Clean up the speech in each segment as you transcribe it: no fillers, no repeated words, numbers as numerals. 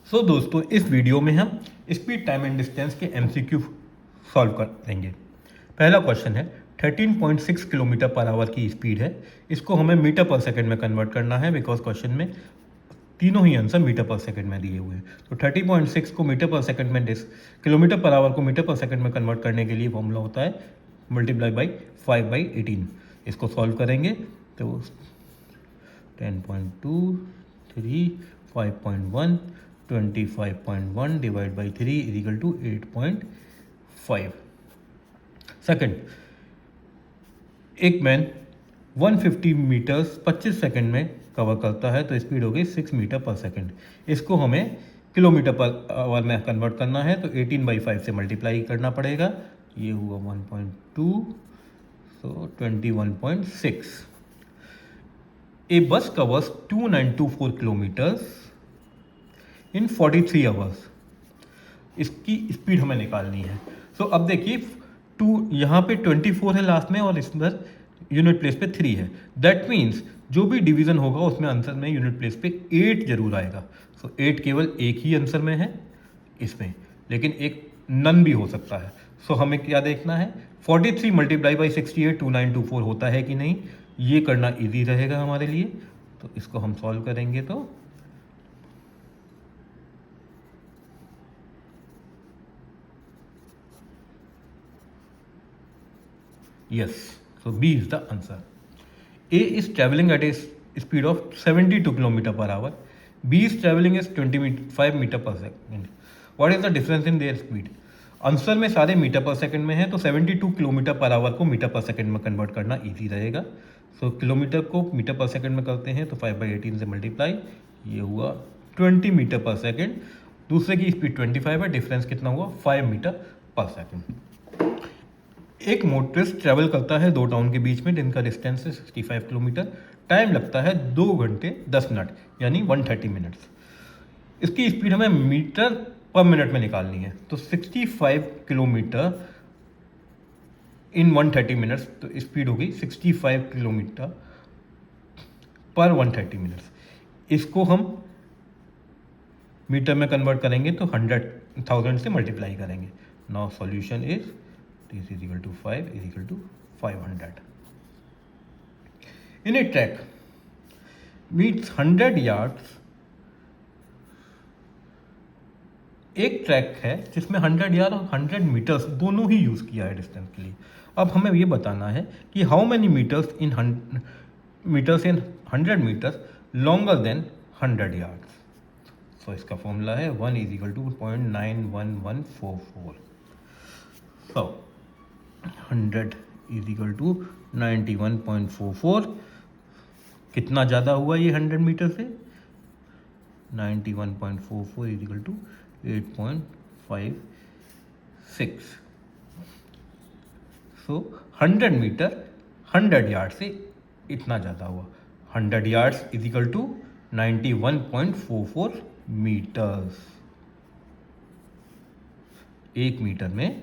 दोस्तों इस वीडियो में हम स्पीड टाइम एंड डिस्टेंस के एमसीक्यू सॉल्व करेंगे। पहला क्वेश्चन है 13.6 किलोमीटर पर आवर की स्पीड है, इसको हमें मीटर पर सेकंड में कन्वर्ट करना है बिकॉज क्वेश्चन में तीनों ही आंसर मीटर पर सेकंड में दिए हुए हैं। तो 30.6 को मीटर पर सेकंड में किलोमीटर पर आवर को मीटर पर सेकंड में कन्वर्ट करने के लिए फॉर्मूला होता है मल्टीप्लाई बाई 5/18। इसको सॉल्व करेंगे तो 10.2 3 5.1 25.1 divide by 3 is equal to 8.5। Second, एक मैन 150 मीटर्स 25 सेकंड में कवर करता है तो स्पीड हो गई 6 मीटर पर सेकंड। इसको हमें किलोमीटर पर आवर में कन्वर्ट करना है तो 18/5 से मल्टीप्लाई करना पड़ेगा। ये हुआ 1.2 सो 21.6। ए बस कवर्स 2924 किलोमीटर्स इन 43 आवर्स। इसकी स्पीड हमें निकालनी है। अब देखिए यहाँ पे 24 है लास्ट में और इस पर यूनिट प्लेस पे 3 है। दैट मीन्स जो भी डिवीजन होगा उसमें आंसर में यूनिट प्लेस पे 8 जरूर आएगा। 8 केवल एक ही आंसर में है इसमें, लेकिन एक नन भी हो सकता है। हमें क्या देखना है 43 मल्टीप्लाई बाई 68 2924 होता है कि नहीं, ये करना इजी रहेगा हमारे लिए। तो इसको हम सॉल्व करेंगे तो yes, so B is the answer. A is traveling at a speed of 72 km per hour. B is traveling at 25 meter per second. What is the difference in their speed? Answer में सारे metre पर second में है तो 72 kilometre per our को metre पर second में convert करना इजी रहेगा। किलोमीटर को मीटर पर सेकंड में करते हैं तो 5/18 से मल्टीप्लाई, ये हुआ 20 मीटर पर सेकंड। दूसरे की स्पीड 25 है, डिफरेंस कितना हुआ 5 मीटर पर सेकंड। एक मोटरिस्ट ट्रैवल करता है 2 टाउन के बीच में जिनका डिस्टेंस है 65 किलोमीटर। टाइम लगता है 2 घंटे 10 मिनट यानी 130 मिनट्स। इसकी स्पीड हमें मीटर पर मिनट में निकालनी है तो 65 किलोमीटर इन 130 मिनट्स, तो स्पीड हो गई 65 किलोमीटर पर 130 मिनट्स। इसको हम मीटर में कन्वर्ट करेंगे तो 100,000 से मल्टीप्लाई करेंगे। Now solution is this is equal to 5 is equal to 500. In a track meets 100 yards, एक ट्रैक है जिसमें 100 यार्ड और 100 मीटर्स दोनों ही यूज़ किया है डिस्टेंस के लिए। अब हमें ये बताना है कि how many metres in 100 metres longer than 100 yards. इसका फॉर्मूला है 1 is equal to 0.91144। 100 is equal to 91.44। कितना ज़्यादा हुआ ये 100 मीटर से, 91.44 is equal to 8.56। 100 metre 100 yard से इतना ज़्यादा हुआ। 100 yards is equal to 91.44 metres. 1 metre में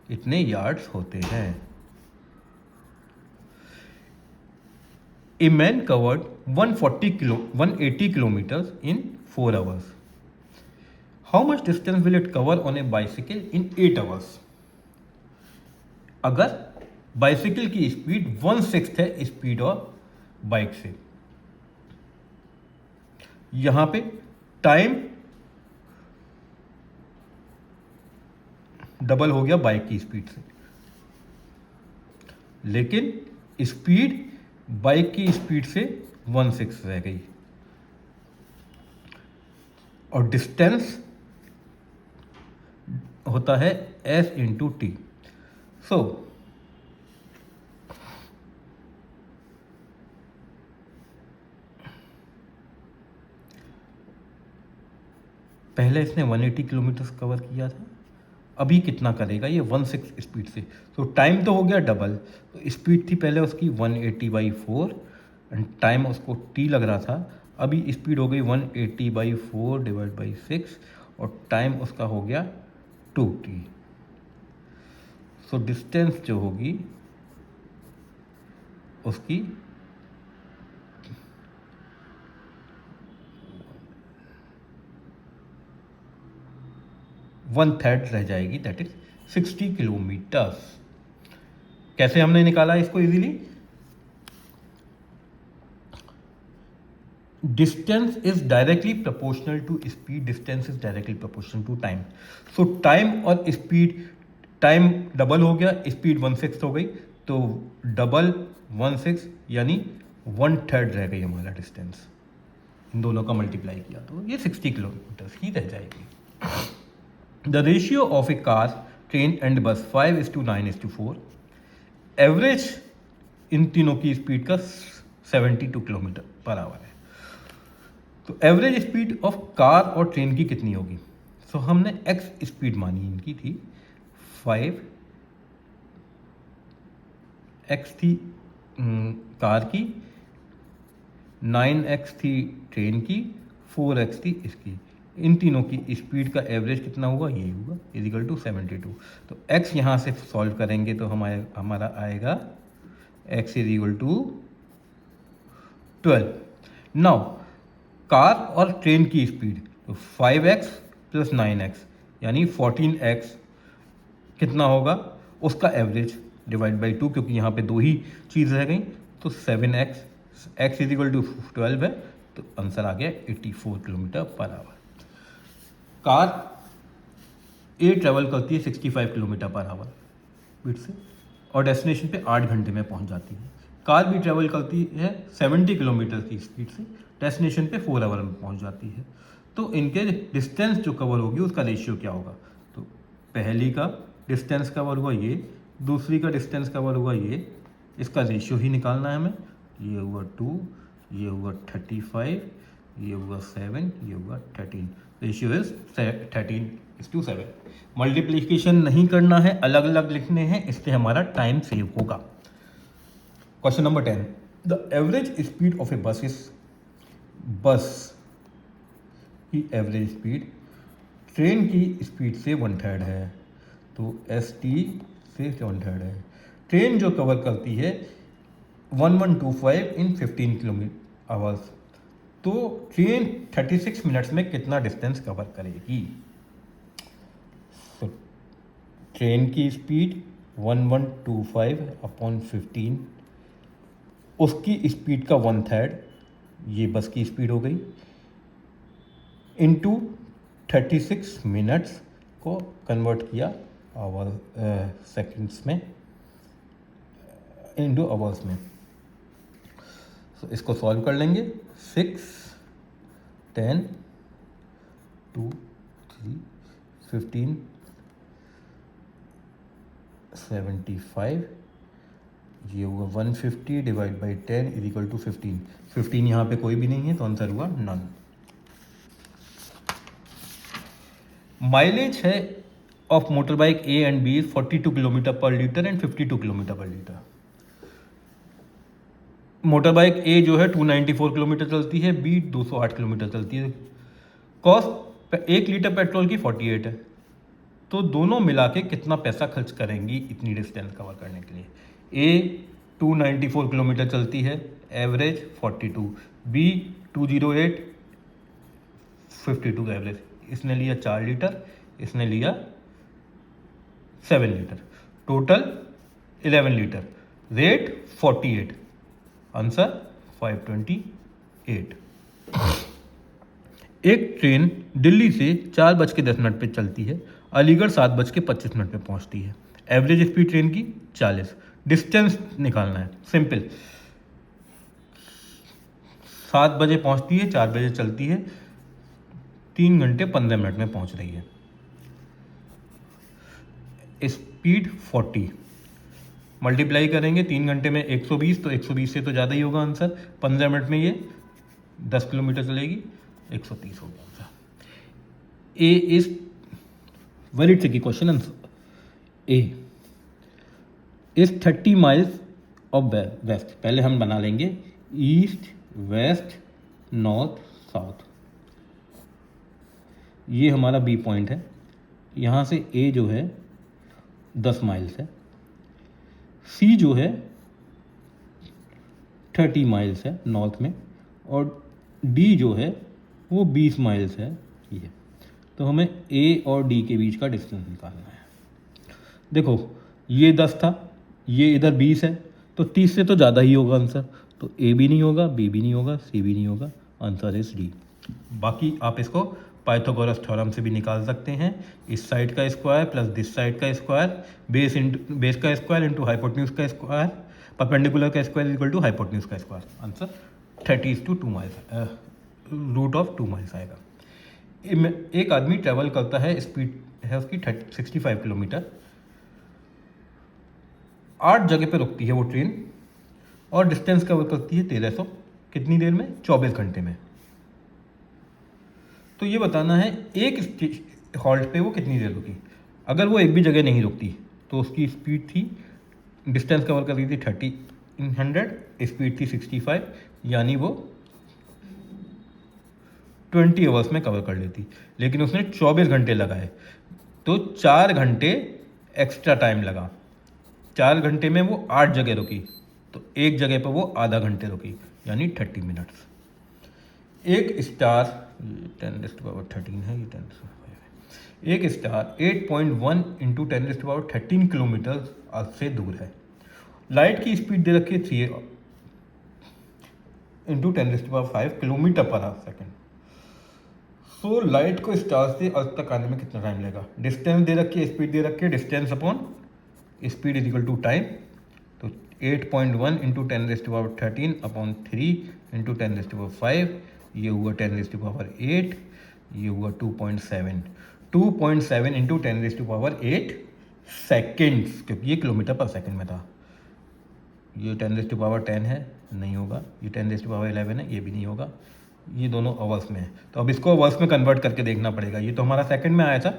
इतने यार्ड्स होते हैं। A man covered 180 kilometre in 4 hours. How much distance will it cover on A bicycle in 8 hours. अगर बाइसिकल की स्पीड 1/6 है स्पीड और बाइक से, यहां पे टाइम डबल हो गया बाइक की स्पीड से, लेकिन स्पीड बाइक की स्पीड से 1/6 रह गई और डिस्टेंस होता है s इंटू टी। पहले इसने 180 किलोमीटर कवर किया था, अभी कितना करेगा ये 1/6 स्पीड से। टाइम तो हो गया डबल, तो स्पीड थी पहले उसकी 180/4 एंड टाइम उसको t लग रहा था, अभी स्पीड हो गई 180/4 डिवाइड बाई 6 और टाइम उसका हो गया 2t। डिस्टेंस जो होगी उसकी 1/3 रह जाएगी, दैट इज 60 किलोमीटर्स। कैसे हमने निकाला इसको easily? Distance is directly proportional to speed, distance is directly proportional to time. So time और स्पीड, टाइम डबल हो गया, स्पीड 1/6 हो गई, तो डबल 1/6 यानी 1/3 रह गई हमारा डिस्टेंस। इन दोनों का मल्टीप्लाई किया तो ये 60 किलोमीटर ही रह जाएगी। The ratio of A car, train and बस 5:9:4। एवरेज इन तीनों की स्पीड का 72 किलोमीटर पर आवर है। तो एवरेज स्पीड ऑफ कार और ट्रेन की कितनी होगी? सो हमने एक्स स्पीड मानी इनकी थी 5, एक्स थी कार की, 9x थी ट्रेन की, 4x थी इसकी। इन तीनों की स्पीड का एवरेज कितना हुआ? ये हुआ इजिकल टू 72। तो x यहाँ से सॉल्व करेंगे तो हमारा आएगा x is equal to 12। Now car और ट्रेन की स्पीड, तो 5x प्लस 9x यानी 14x कितना होगा? उसका एवरेज डिवाइड बाई 2, क्योंकि यहाँ पे दो ही चीज़ रह गई, तो 7x, x is equal to 12 है, तो आंसर आ गया 84 kilometre per our. Car A travel करती है 65 किलोमीटर पर आवर स्पीड से और डेस्टिनेशन पे 8 घंटे में पहुंच जाती है। कार भी ट्रेवल करती है 70 किलोमीटर की स्पीड से, डेस्टिनेशन पे 4 आवर में पहुंच जाती है। तो इनके डिस्टेंस जो कवर होगी उसका रेशियो क्या होगा? तो पहली का डिस्टेंस कवर हुआ ये, दूसरी का डिस्टेंस कवर हुआ ये, इसका रेशियो ही निकालना है हमें। ये हुआ 2, ये हुआ 35, ये हुआ 7, ये हुआ 13। Ratio is 13:7। मल्टीप्लिकेशन नहीं करना है, अलग अलग लिखने हैं, इससे हमारा टाइम सेव होगा। Question number 10, the average speed of a bus is, bus की एवरेज स्पीड ट्रेन की स्पीड से 1/3 है, तो ST से 1/3 है। ट्रेन जो कवर करती है 1125 इन 15 किलोमीटर आवर्स, तो ट्रेन 36 मिनट्स में कितना डिस्टेंस कवर करेगी? तो ट्रेन की स्पीड 1125 अपॉन 15, उसकी स्पीड का 1/3, ये बस की स्पीड हो गई, इनटू 36 मिनट्स को कन्वर्ट किया आवर सेकंड्स में, इनटू आवर्स में। तो इसको सॉल्व कर लेंगे। 6, 10, 2, 3, 15, 75, ये हुआ 150 divide by 10 is equal to 15। 15 यहाँ पे कोई भी नहीं है, तो आंसर हुआ नन। माइलेज है of motor bike A and B 42 kilometre per litre and 52 kilometre per litre. Motor bike A जो है 294 किलोमीटर चलती है, बी 208 किलोमीटर चलती है। कॉस्ट 1 लीटर पेट्रोल की 48 है, तो दोनों मिला के कितना पैसा खर्च करेंगी इतनी डिस्टेंस कवर करने के लिए? ए 294 किलोमीटर चलती है, एवरेज 42, बी 208, 52 का एवरेज। इसने लिया 4 लीटर, इसने लिया 7 litre, total 11 litre, rate 48, answer 528। एक ट्रेन दिल्ली से 4:10 पे चलती है, अलीगढ़ 7:25 पे पहुंचती है। एवरेज स्पीड ट्रेन की 40, डिस्टेंस निकालना है, सिंपल। 7 बजे पहुंचती है, 4 बजे चलती है, 3 घंटे 15 मिनट में पहुंच रही है। स्पीड 40, मल्टीप्लाई करेंगे 3 घंटे में 120, तो 120 से तो ज़्यादा ही होगा आंसर। 15 मिनट में ये 10 किलोमीटर चलेगी, 130 हो गया answer. A is very tricky question. Answer A is 30 miles of west. पहले हम बना लेंगे ईस्ट, वेस्ट, नॉर्थ, साउथ। ये हमारा बी पॉइंट है, यहाँ से ए जो है 10 माइल्स है, सी जो है 30 माइल्स है नॉर्थ में, और डी जो है वो 20 माइल्स है ये। तो हमें ए और डी के बीच का डिस्टेंस निकालना है। देखो ये 10 था, ये इधर 20 है, तो 30 से तो ज़्यादा ही होगा आंसर। तो ए भी नहीं होगा, बी भी नहीं होगा, सी भी नहीं होगा, आंसर इज डी। बाकी आप इसको पाइथागोरस थ्योरम से भी निकाल सकते हैं। इस साइड का स्क्वायर प्लस दिस साइड का स्क्वायर, बेस का स्क्वायर इंटू हाइपोटेन्यूज का स्क्वायर, परपेंडिकुलर का स्क्वायर इक्वल टू हाइपोटेन्यूज का square, answer 30 = 2 miles, root of 2 miles आएगा। एक आदमी ट्रैवल करता है, स्पीड है उसकी 65 किलोमीटर, 8 जगह पे रुकती है वो ट्रेन और डिस्टेंस कवर करती है 1300, कितनी देर में? 24 घंटे में। तो ये बताना है एक हॉल्ट पे वो कितनी देर रुकी। अगर वो एक भी जगह नहीं रुकती तो उसकी स्पीड थी, डिस्टेंस कवर कर रही थी 1300, स्पीड थी 65, यानी वो 20 आवर्स में कवर कर लेती। लेकिन उसने 24 घंटे लगाए, तो 4 घंटे एक्स्ट्रा टाइम लगा। 4 घंटे में वो 8 जगह रुकी, तो एक जगह पर वो आधा घंटे रुकी, यानी 30 मिनट्स। एक स्टार 10⁻13 है, ये 10⁻5 है। एक स्टार 8.1 इंटू 10⁻13 किलोमीटर अर्थ से दूर है। लाइट की स्पीड दे रखी है 3 इंटू 10⁵ किलोमीटर पर सेकेंड। सो लाइट को स्टार से अर्थ तक आने में कितना टाइम लगेगा? डिस्टेंस दे रखी है, स्पीड दे रखी है, distance upon speed is equal to time. तो 8.1 इंटू 10⁻13 अपॉन 3 इंटू 10⁵, ये हुआ 10⁸, ये हुआ 2.7 इंटू 10⁸ सेकेंड्स, क्योंकि ये किलोमीटर पर सेकेंड में था। ये 10⁻10 है, नहीं होगा। ये 10⁻11 है, ये भी नहीं होगा। ये दोनों आवर्स में है, तो अब इसको आवर्स में कन्वर्ट करके देखना पड़ेगा। ये तो हमारा सेकंड में आया था,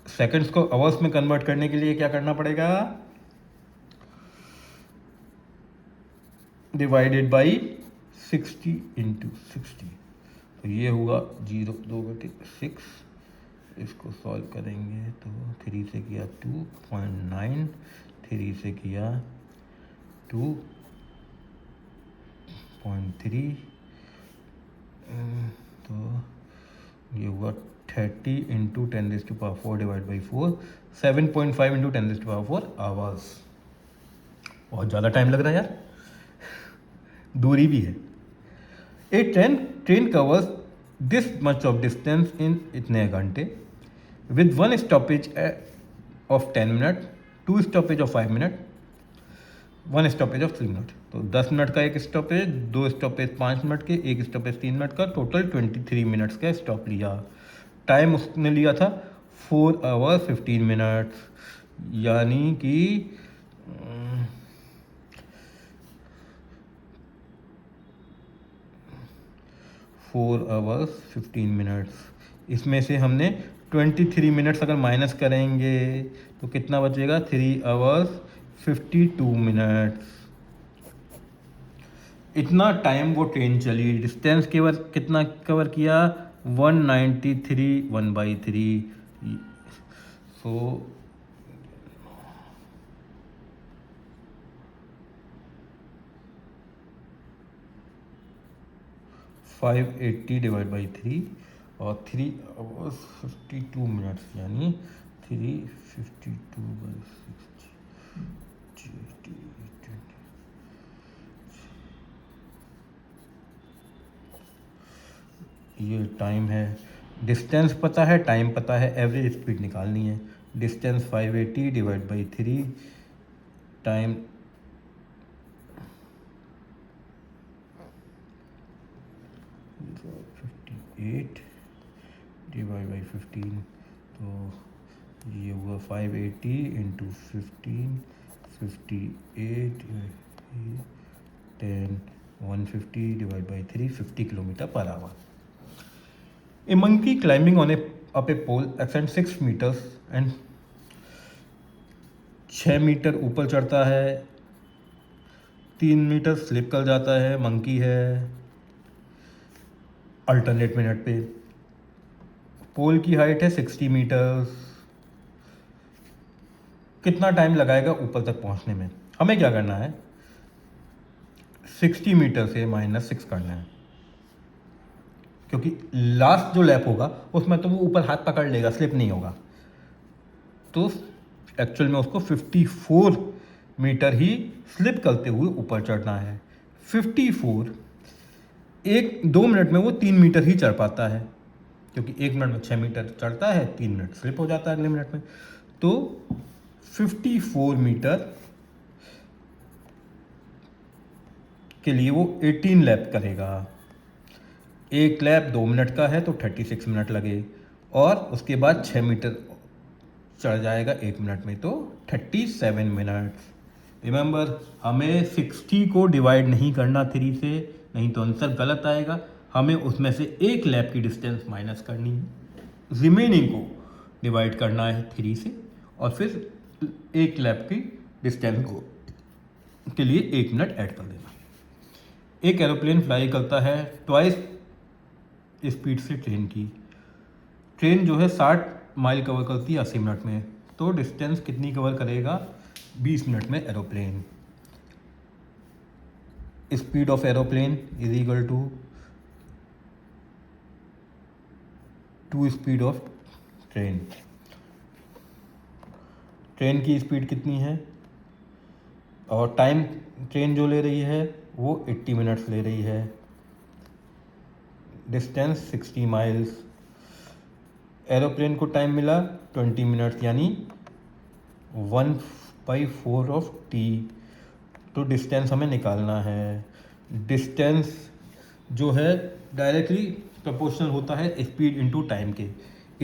सेकंड्स को आवर्स में कन्वर्ट करने के लिए क्या करना पड़ेगा? डिवाइडेड बाई 60 इंटू 60, तो ये हुआ 0.2/6। इसको सॉल्व करेंगे तो 3 से किया 2.9, 3 से किया 2.3, तो ये हुआ 30 into 10⁻4 divide by 4, 7.5 into 10⁻4 hours. बहुत ज़्यादा टाइम लग रहा है यार, दूरी भी है। A train covers this much of distance in इतने घंटे with 1 stoppage of 10 minute, 2 stoppage of 5 minute, 1 stoppage of 3 minute. तो 10 मिनट का एक स्टॉपेज, 2 स्टॉपेज 5 मिनट के, 1 स्टॉपेज 3 मिनट का, टोटल 23 मिनट्स का स्टॉप लिया। टाइम उसने लिया था 4 आवर्स 15 मिनट्स, यानी कि 4 आवर्स 15 मिनट्स। इसमें से हमने 23 मिनट्स अगर माइनस करेंगे तो कितना बचेगा? 3 आवर्स 52 मिनट्स। इतना टाइम वो ट्रेन चली, डिस्टेंस केवल कितना कवर किया? 193 1/3। सो 580 डिवाइड बाई 3 और 3 आवर्स 52 मिनट्स, यानी 352/60। ये टाइम है, डिस्टेंस पता है, टाइम पता है, एवरेज स्पीड निकालनी है। Distance 580 divide by 3, time 58 divide by 15, तो ये हुआ 580 into 15, 58 10 150 divide by 3, 50 kilometer per our. A monkey climbing on up a pole ascends 6 meters and 6 metre ऊपर चढ़ता है, 3 मीटर स्लिप कर जाता है, मंकी है, अल्टरनेट मिनट पे। पोल की हाइट है 60 मीटर्स। कितना टाइम लगाएगा ऊपर तक पहुंचने में? हमें क्या करना है? 60 मीटर से -6 करना है। क्योंकि लास्ट जो लैप होगा उसमें तो वो ऊपर हाथ पकड़ लेगा, स्लिप नहीं होगा। तो एक्चुअल में उसको 54 मीटर ही स्लिप करते हुए ऊपर चढ़ना है। 54, 1-2 मिनट में वो 3 मीटर ही चढ़ पाता है, क्योंकि 1 मिनट में 6 मीटर चढ़ता है, 3 मिनट स्लिप हो जाता है अगले मिनट में। तो 54 मीटर के लिए वो 18 लैप करेगा। एक लैप 2 मिनट का है तो 36 मिनट लगे, और उसके बाद 6 मीटर चढ़ जाएगा 1 मिनट में, तो 37 मिनट्स। रिमेंबर, हमें 60 को डिवाइड नहीं करना 3 से, नहीं तो आंसर गलत आएगा। हमें उसमें से एक लैप की डिस्टेंस माइनस करनी है, रिमेनिंग को डिवाइड करना है 3 से, और फिर एक लैप की डिस्टेंस को के लिए 1 मिनट ऐड कर देना। एक एरोप्लेन फ्लाई करता है ट्वाइस स्पीड से ट्रेन की। ट्रेन जो है 60 माइल कवर करती है 80 मिनट में, तो डिस्टेंस कितनी कवर करेगा 20 मिनट में aeroplane. Speed of aeroplane is equal to speed of train. Train की स्पीड कितनी है और टाइम ट्रेन जो ले रही है वो 80 मिनट्स ले रही है। Distance 60 miles. एरोप्लेन को टाइम मिला 20 मिनट्स, यानी 1/4 ऑफ टी। तो डिस्टेंस हमें निकालना है। डिस्टेंस जो है डायरेक्टली प्रोपोर्शनल होता है स्पीड इनटू टाइम के।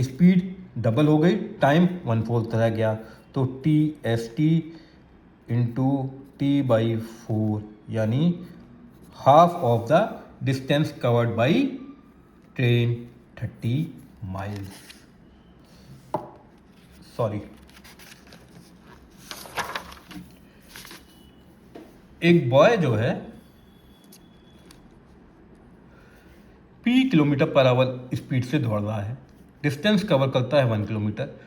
स्पीड डबल हो गई, टाइम 1/4 रह गया, तो TST इंटू T/4, यानी half of the distance covered by train 30 miles. Sorry, एक बॉय जो है P km/h स्पीड से दौड़ रहा है। डिस्टेंस कवर करता है 1 किलोमीटर।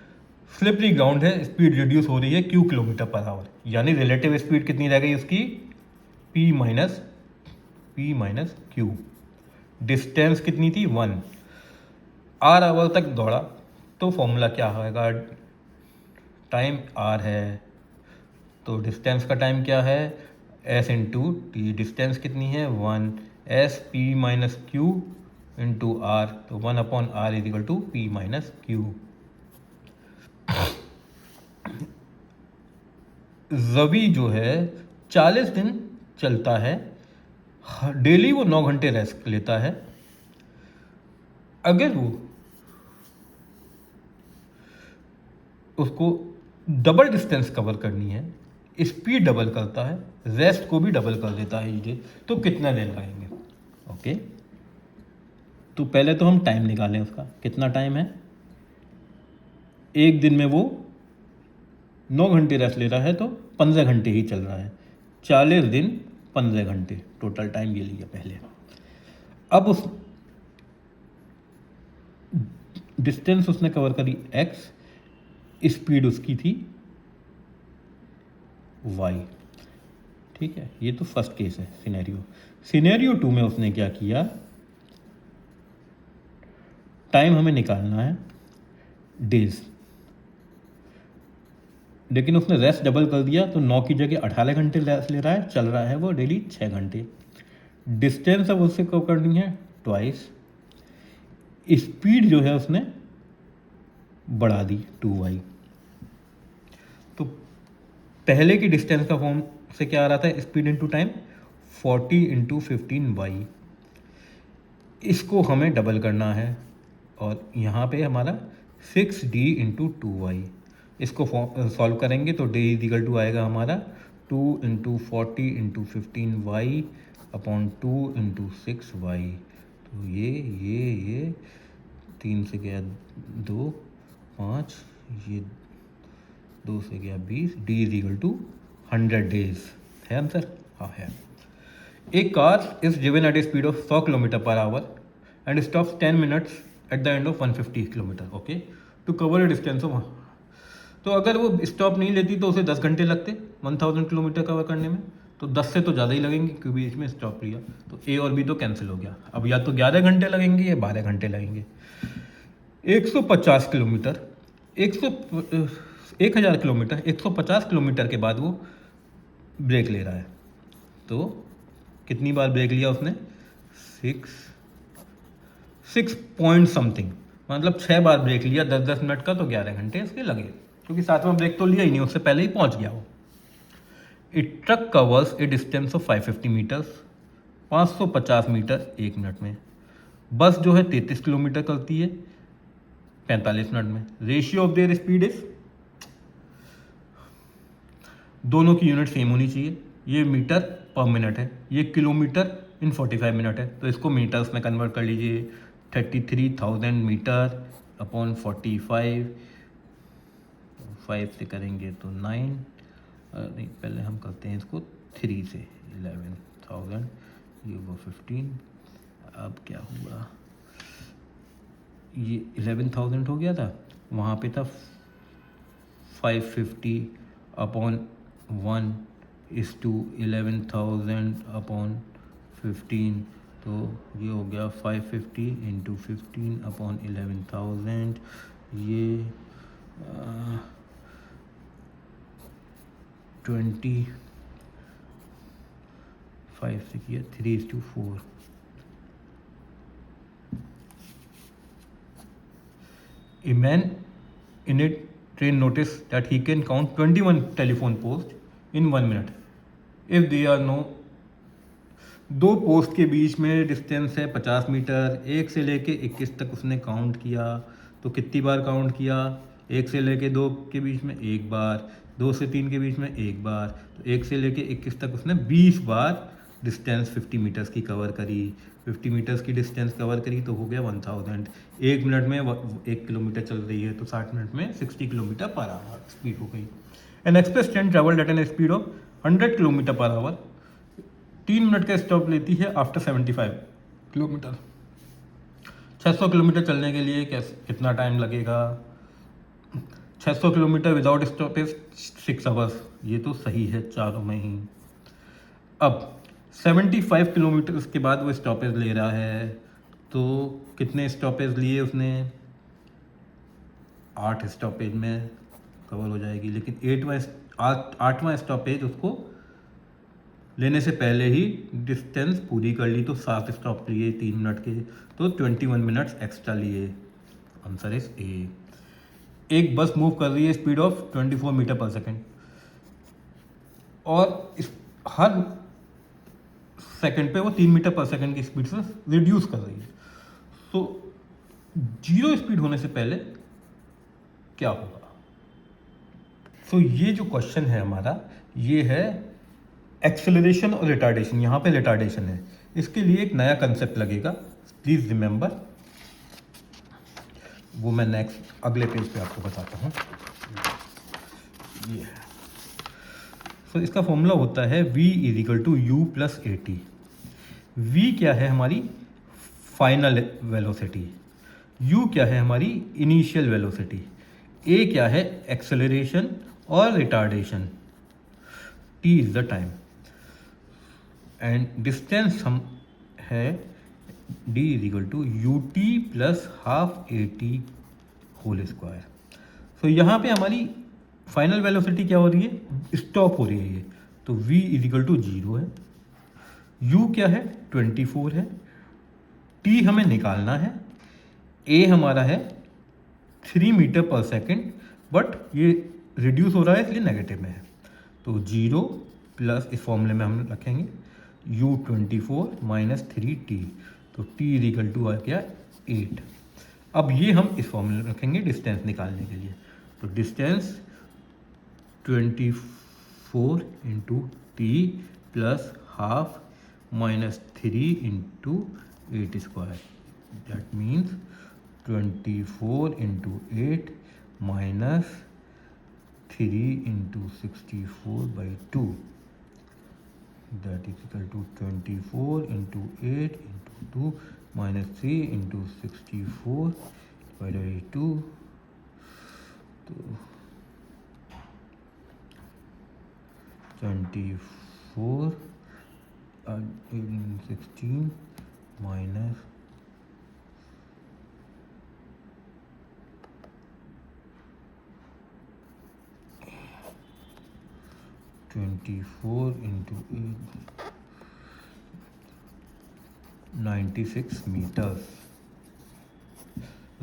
स्लिपरी ग्राउंड है, स्पीड रिड्यूस हो रही है Q km/h, यानी रिलेटिव स्पीड कितनी रह गई उसकी P माइनस Q। डिस्टेंस कितनी थी 1। R आवर तक दौड़ा, तो फॉर्मूला क्या होगा, टाइम R है, तो डिस्टेंस का टाइम क्या है S इंटू टी। डिस्टेंस कितनी है 1, S P minus Q into R, तो 1/R is equal to P minus Q। Ravi जो है 40 दिन चलता है, डेली वो 9 घंटे रेस्ट लेता है। अगर वो उसको डबल डिस्टेंस कवर करनी है, स्पीड डबल करता है, रेस्ट को भी डबल कर देता है ये, तो कितना दिन लगेंगे। ओके, तो पहले तो हम टाइम निकालें उसका, कितना टाइम है। एक दिन में वो 9 घंटे रेस्ट ले रहा है, तो 15 घंटे ही चल रहा है। 40 दिन 15 घंटे टोटल टाइम ये लिया पहले। अब उस डिस्टेंस उसने कवर करी x, स्पीड उसकी थी y। ठीक है, ये तो फर्स्ट केस है सिनेरियो 2 में उसने क्या किया, टाइम हमें निकालना है डेज, लेकिन उसने रेस्ट डबल कर दिया, तो 9 की जगह 18 घंटे रेस्ट ले रहा है, चल रहा है वो डेली 6 घंटे। डिस्टेंस अब उससे कवर करनी है ट्वाइस। स्पीड जो है उसने बढ़ा दी 2y। तो पहले की डिस्टेंस का फॉर्म से क्या आ रहा था, speed into time 40 into 15y। इसको हमें डबल करना है, और यहाँ पे हमारा 6d इंटू 2y। इसको सॉल्व करेंगे तो d इज इक्वल टू आएगा हमारा 2 into 40 into 15y upon 2 into 6y। तो ये 3 से गया 2, 5, ये 2 से गया 20, d is equal to 100 days. है आंसर? हाँ है। एक car is driven at a speed of 100 km/h and stops 10 minutes at the end of 150 kilometre. Okay, to cover a distance of, तो अगर वो स्टॉप नहीं लेती तो उसे 10 घंटे लगते 1000 किलोमीटर कवर करने में। तो 10 से तो ज़्यादा ही लगेंगे क्योंकि बीच में स्टॉप लिया, तो ए और बी तो कैंसिल हो गया। अब या तो 11 घंटे लगेंगे या 12 घंटे लगेंगे। 150 किलोमीटर, 1000 किलोमीटर, 150 किलोमीटर के बाद वो ब्रेक ले रहा है। तो कितनी बार ब्रेक लिया उसने? 6 पॉइंट समथिंग, मतलब 6 बार ब्रेक लिया 10-10 मिनट का, तो 11 घंटे इसके लगे, क्योंकि 7वां ब्रेक तो लिया ही नहीं, उससे पहले ही पहुंच गया वो। It truck covers a distance of 550 metres, 550 metre 1 minute में। बस जो है 33 किलोमीटर करती है 45 मिनट में। Ratio of their speed is, दोनों की यूनिट सेम होनी चाहिए। ये मीटर पर मिनट है, ये किलोमीटर इन 45 मिनट है, तो इसको मीटर्स में कन्वर्ट कर लीजिए। 33,000 मीटर अपॉन 45, 5 से करेंगे तो 9, नहीं पहले हम करते हैं इसको 3 से, 11,000, ये वो 15, अब क्या हुआ, ये 11,000 हो गया था, वहाँ पे था 550 अपॉन 1 इस टू 11,000 अपॉन 15, तो ये हो गया 550 इंटू 15 अपॉन 11,000, ये 25 से किया 3:4। A man in a train noticed that he can count 21 telephone posts in 1 minute. If there are no, दो पोस्ट के बीच में डिस्टेंस है 50 मीटर, 1 से लेके 21 तक उसने काउंट किया, तो कितनी बार काउंट किया? 1 से लेके 2 के बीच में 1 बार, 2 से 3 के बीच में 1 बार, तो 1 से लेके 21 तक उसने 20 बार डिस्टेंस 50 मीटर्स की कवर करी। 50 मीटर्स की डिस्टेंस कवर करी तो हो गया 1000। 1 मिनट में 1 किलोमीटर चल रही है, तो 60 मिनट में 60 किलोमीटर पर आवर स्पीड हो गई। An express train travelled at an speed of 100 kilometre per hour, 3 minute का स्टॉप लेती है आफ्टर 75 किलोमीटर। 600 किलोमीटर चलने के लिए कितना टाइम लगेगा? 600 किलोमीटर विदाउट स्टॉपेज 6 आवर्स, ये तो सही है चारों में ही। अब 75 किलोमीटर के बाद वो स्टॉपेज ले रहा है, तो कितने स्टॉपेज लिए उसने? 8 स्टॉपेज में कवर हो जाएगी, लेकिन 8वां स्टॉपेज उसको लेने से पहले ही डिस्टेंस पूरी कर ली, तो 7 स्टॉप लिए 3 मिनट के, तो 21 मिनट्स एक्स्ट्रा लिए। Answer is a. एक बस मूव कर रही है speed of 24 metre per second, और इस हर सेकंड पे वो 3 मीटर पर सेकंड की स्पीड से रिड्यूस कर रही है, तो 0 स्पीड होने से पहले क्या होगा? तो ये जो क्वेश्चन है हमारा, ये है एक्सेलरेशन और रिटार्डेशन। यहाँ पे रिटार्डेशन है, इसके लिए एक नया कंसेप्ट लगेगा, प्लीज़ रिमेंबर। वो मैं नेक्स्ट अगले पेज पे आपको बताता हूँ। ये है, तो इसका फॉर्मूला होता है v = u + at। v क्या है? हमारी फाइनल वेलोसिटी। u क्या है? हमारी इनिशियल वेलोसिटी। a क्या है? एक्सेलरेशन और retardation. t is the time, and distance हम है d = ut + ½ at whole square. तो यहाँ पे हमारी फाइनल वेलोसिटी क्या हो रही है? स्टॉप हो रही है ये, तो v = 0 है। u क्या है? 24 है। t हमें निकालना है। a हमारा है 3 मीटर पर सेकेंड, बट ये रिड्यूस हो रहा है इसलिए नेगेटिव में है, तो 0 प्लस इस फॉर्मूले में हम रखेंगे u24 - 3t, तो t = आ गया 8। अब ये हम इस फॉर्मूले में रखेंगे डिस्टेंस निकालने के लिए, तो distance 24 into t + ½ - 3 into 8 square, that means 24 into 8 minus 3 into 64/2, that is equal to 24 into 8 into 2 minus 3 into 64/2, तो 24 24 16 minus 24 into 8 96 मीटर्स।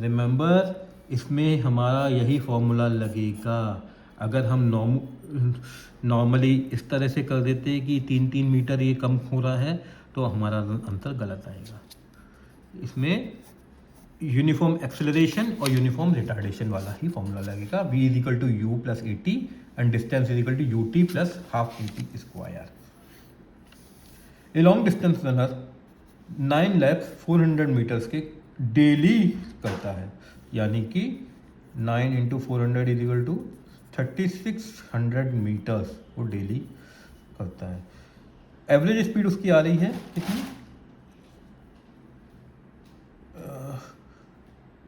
रिमेंबर इसमें हमारा यही फॉर्मूला लगेगा। अगर हम नॉर्मली इस तरह से कर देते कि 3-3 मीटर ये कम हो रहा है तो हमारा आंसर गलत आएगा। इसमें यूनिफॉर्म एक्सेलरेशन और यूनिफॉर्म रिटार्डेशन वाला ही फॉर्मूला लगेगा। v is equal to u plus a t and distance is equal to u t plus half a t square. A long distance runner 9 lakhs 400 metres के daily करता है, यानी कि 9 into 400 is equal to 3600 metres वो daily करता है। Average speed उसकी आ रही है कितनी?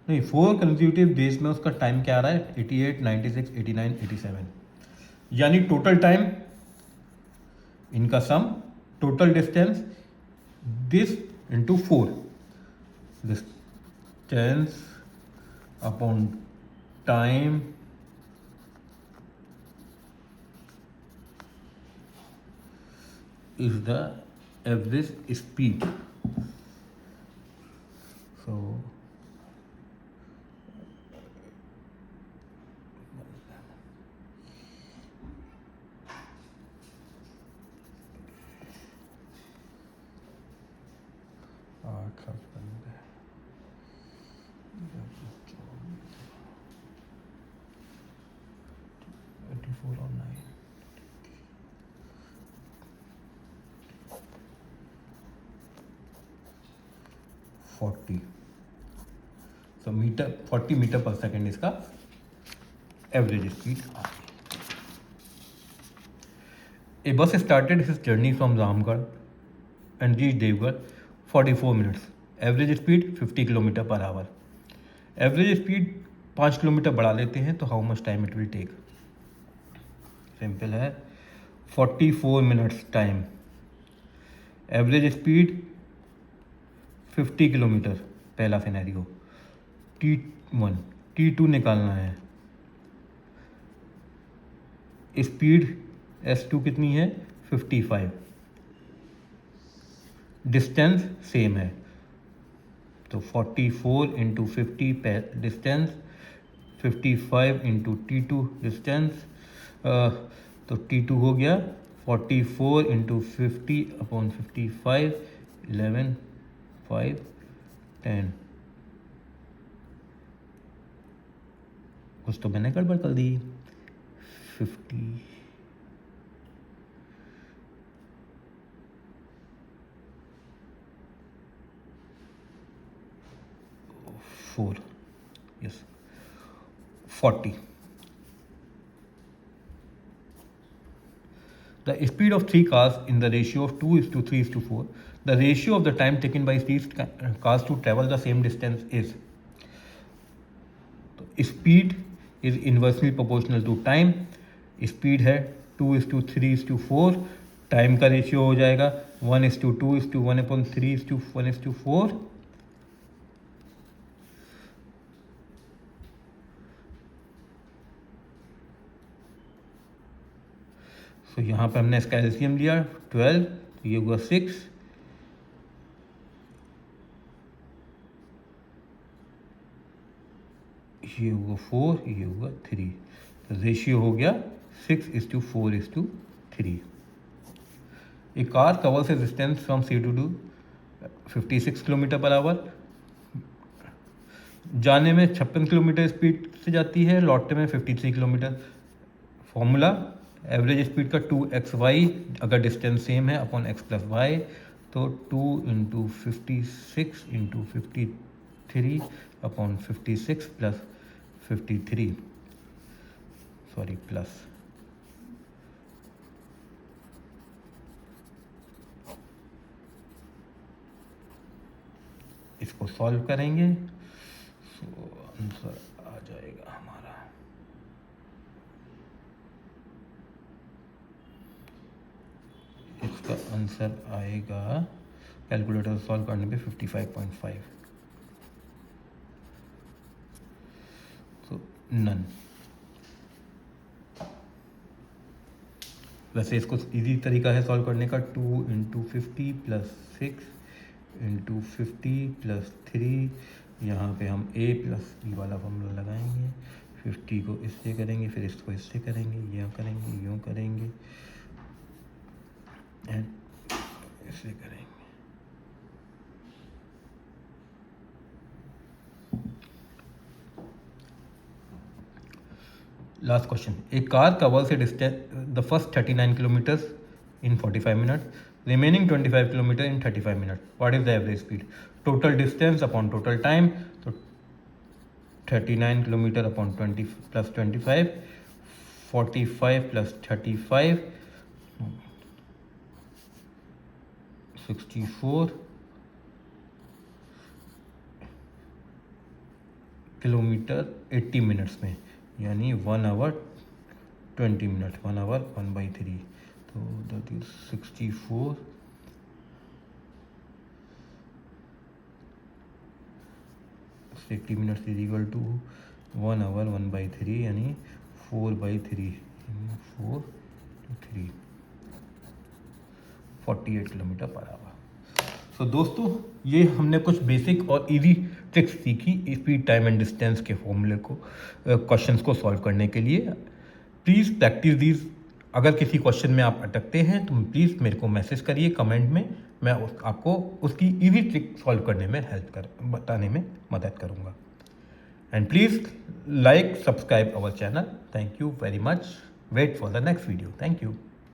नहीं, 4 कंसेक्यूटिव डेज में उसका टाइम क्या आ रहा है? 88, 96, 89, 87, यानी टोटल टाइम इनका sum, total distance this into 4, distance upon time is the average speed. So so meter 40 meter per second इसका एवरेज स्पीड आ गई। A bus started his journey from Ramgarh and reach Deogarh 44 minutes. Average speed 50 kilometer per hour. Average speed 5 kilometer बढ़ा लेते हैं तो how much time it will take? Simple है, 44 minutes time, average speed 50 kilometre, पहला scenario. T1 T2 निकालना है। Speed S2 कितनी है? 55। डिस्टेंस सेम है तो 44 into 50 distance, 55 into T2 distance, तो T2 हो गया 44 इंटू 50 अपॉन 55, 11, 5, 10। कुछ तो मैंने गड़बड़ कर दी। 54, yes, 40। The speed of 3 cars in the ratio of 2:3:4. The ratio of the time taken by these cars to travel the same distance is. तो speed is inversely proportional to time. Speed है 2:3:4, time का ratio हो जाएगा 1:2:1/3:1/4। तो यहाँ पे हमने इसका एलसीएम लिया 12, तो ये हुआ 6, ये हुआ 4, ये हुआ 3, तो रेशियो हो गया 6:4:3। A car covers a distance from C to D 56 kilometer per hour. जाने में 56 किलोमीटर स्पीड से जाती है, लौटने में 53 किलोमीटर। फॉर्मूला एवरेज स्पीड का 2xy, अगर डिस्टेंस सेम है, अपॉन x प्लस वाई, तो 2 into 56 into 53 upon 56 plus 53, sorry plus, इसको सॉल्व करेंगे तो आंसर आ जाएगा हमारा इसका आंसर आएगा कैलकुलेटर सॉल्व करने पे 55.5, तो नन। वैसे इसको इजी तरीका है सॉल्व करने का, 2 × 50 + 6 × 50 + 3, यहाँ पे हम a + b वाला फॉर्मूला लगाएंगे, 50 को इससे करेंगे, फिर इसको इससे करेंगे, यूँ करेंगे, यूँ करेंगे एंड इससे करेंगे। Last question, A car covers a distance the first 39 kilometres in 45 minutes, remaining 25 kilometer in 35 minutes. What is the average speed? Total distance upon total time, so 39 kilometer upon 20 plus 25, 45 plus 35, 64 kilometre 80 minutes में, यानी 1 our 20 minute, 1 hour 1/3, तो that is 64 60 minutes is equal to 1 hour 1/3, यानी 4/3, 4 to 3, 48 kilometre per hour. So दोस्तों, ये हमने कुछ basic और easy tricks सीखी स्पीड, टाइम एंड डिस्टेंस के फॉर्मूले को, क्वेश्चंस को सॉल्व करने के लिए। Please practise these. अगर किसी क्वेश्चन में आप अटकते हैं तो प्लीज़ मेरे को मैसेज करिए कमेंट में, मैं आपको उसकी इजी ट्रिक सॉल्व करने में बताने में मदद करूँगा। And please like, subscribe our channel. Thank you very much. Wait for the next video. Thank you.